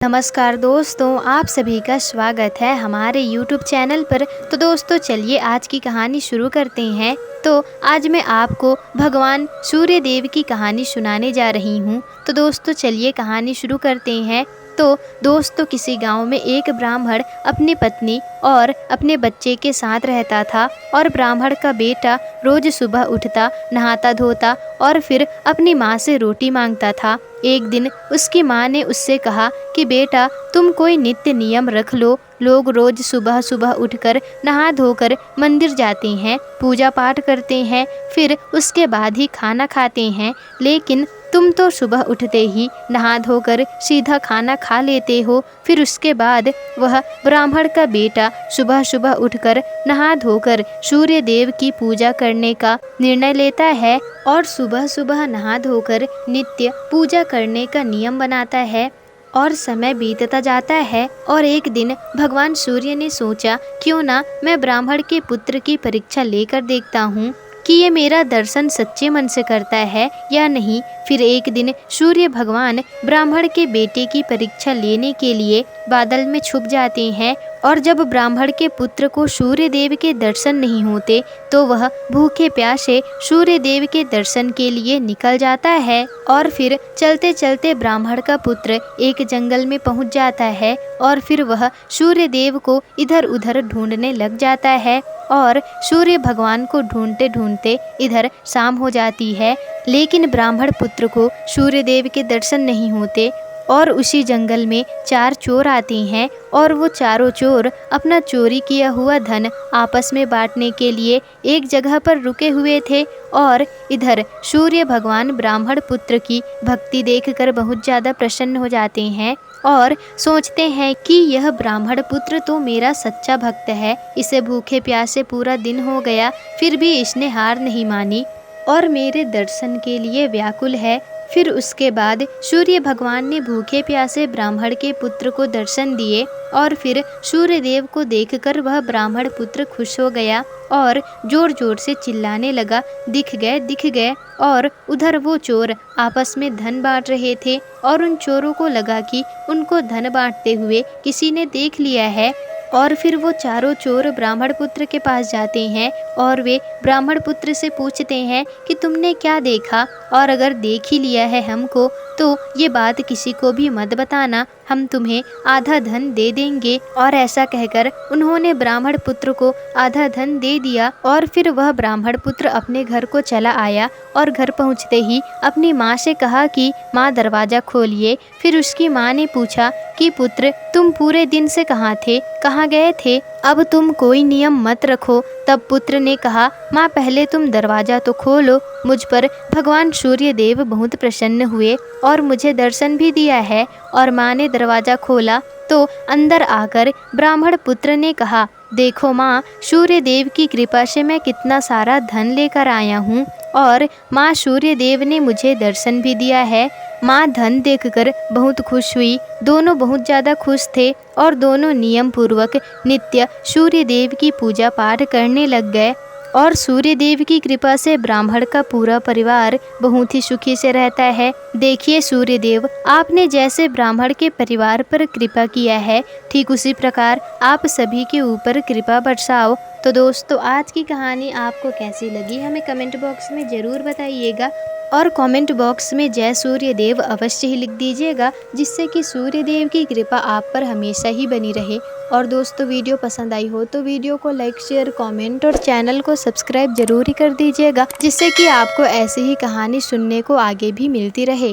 नमस्कार दोस्तों, आप सभी का स्वागत है हमारे YouTube चैनल पर। तो दोस्तों चलिए आज की कहानी शुरू करते हैं। तो आज मैं आपको भगवान सूर्य देव की कहानी सुनाने जा रही हूँ। तो दोस्तों चलिए कहानी शुरू करते हैं। तो दोस्तों किसी गांव में एक ब्राह्मण अपनी पत्नी और अपने बच्चे के साथ रहता था और ब्राह्मण का बेटा रोज सुबह उठता, नहाता धोता और फिर अपनी माँ से रोटी मांगता था। एक दिन उसकी माँ ने उससे कहा कि बेटा तुम कोई नित्य नियम रख लो। लोग रोज सुबह सुबह उठकर नहा धोकर मंदिर जाते हैं, पूजा पाठ करते हैं, फिर उसके बाद ही खाना खाते हैं, लेकिन तुम तो सुबह उठते ही नहा धोकर सीधा खाना खा लेते हो। फिर उसके बाद वह ब्राह्मण का बेटा सुबह सुबह उठकर नहा धोकर सूर्य देव की पूजा करने का निर्णय लेता है और सुबह सुबह नहा धोकर नित्य पूजा करने का नियम बनाता है। और समय बीतता जाता है और एक दिन भगवान सूर्य ने सोचा क्यों ना मैं ब्राह्मण के पुत्र की परीक्षा लेकर देखता हूँ कि ये मेरा दर्शन सच्चे मन से करता है या नहीं। फिर एक दिन सूर्य भगवान ब्राह्मण के बेटे की परीक्षा लेने के लिए बादल में छुप जाते हैं और जब ब्राह्मण के पुत्र को सूर्य देव के दर्शन नहीं होते तो वह भूखे प्यासे सूर्य देव के दर्शन के लिए निकल जाता है। और फिर चलते चलते ब्राह्मण का पुत्र एक जंगल में पहुंच जाता है और फिर वह सूर्य देव को इधर उधर ढूंढने लग जाता है और सूर्य भगवान को ढूंढते ढूंढते इधर शाम हो जाती है, लेकिन ब्राह्मण पुत्र को सूर्य देव के दर्शन नहीं होते। और उसी जंगल में 4 चोर आते हैं और वो चारों चोर अपना चोरी किया हुआ धन आपस में बांटने के लिए एक जगह पर रुके हुए थे। और इधर सूर्य भगवान ब्राह्मण पुत्र की भक्ति देखकर बहुत ज़्यादा प्रसन्न हो जाते हैं और सोचते हैं कि यह ब्राह्मण पुत्र तो मेरा सच्चा भक्त है। इसे भूखे प्यासे पूरा दिन हो गया, फिर भी इसने हार नहीं मानी और मेरे दर्शन के लिए व्याकुल है। फिर उसके बाद सूर्य भगवान ने भूखे प्यासे ब्राह्मण के पुत्र को दर्शन दिए और फिर सूर्य देव को देखकर वह ब्राह्मण पुत्र खुश हो गया और जोर जोर से चिल्लाने लगा, दिख गए। और उधर वो चोर आपस में धन बांट रहे थे और उन चोरों को लगा कि उनको धन बांटते हुए किसी ने देख लिया है। और फिर वो चारों चोर ब्राह्मण पुत्र के पास जाते हैं और वे ब्राह्मण पुत्र से पूछते हैं कि तुमने क्या देखा, और अगर देख ही लिया है हमको तो ये बात किसी को भी मत बताना, हम तुम्हें आधा धन दे देंगे। और ऐसा कहकर उन्होंने ब्राह्मण पुत्र को आधा धन दे दिया और फिर वह ब्राह्मण पुत्र अपने घर को चला आया और घर पहुंचते ही अपनी माँ से कहा कि माँ दरवाज़ा खोलिए। फिर उसकी माँ ने पूछा कि पुत्र तुम पूरे दिन से कहाँ थे, कहाँ गए थे, अब तुम कोई नियम मत रखो। तब पुत्र ने कहा माँ पहले तुम दरवाज़ा तो खोलो। मुझ पर भगवान सूर्य देव बहुत प्रसन्न हुए और मुझे दर्शन भी दिया है। और माँ ने दरवाज़ा खोला तो अंदर आकर ब्राह्मण पुत्र ने कहा देखो माँ, सूर्य देव की कृपा से मैं कितना सारा धन लेकर आया हूँ और माँ सूर्य देव ने मुझे दर्शन भी दिया है। माँ धन देखकर बहुत खुश हुई। दोनों बहुत ज़्यादा खुश थे और दोनों नियम पूर्वक नित्य सूर्य देव की पूजा पाठ करने लग गए। और सूर्य देव की कृपा से ब्राह्मण का पूरा परिवार बहुत ही सुखी से रहता है। देखिए सूर्य देव, आपने जैसे ब्राह्मण के परिवार पर कृपा किया है, ठीक उसी प्रकार आप सभी के ऊपर कृपा बरसाओ। तो दोस्तों आज की कहानी आपको कैसी लगी हमें कमेंट बॉक्स में ज़रूर बताइएगा और कमेंट बॉक्स में जय सूर्य देव अवश्य ही लिख दीजिएगा, जिससे कि सूर्य देव की कृपा आप पर हमेशा ही बनी रहे। और दोस्तों वीडियो पसंद आई हो तो वीडियो को लाइक शेयर कमेंट और चैनल को सब्सक्राइब जरूर ही कर दीजिएगा, जिससे कि आपको ऐसी ही कहानी सुनने को आगे भी मिलती रहे।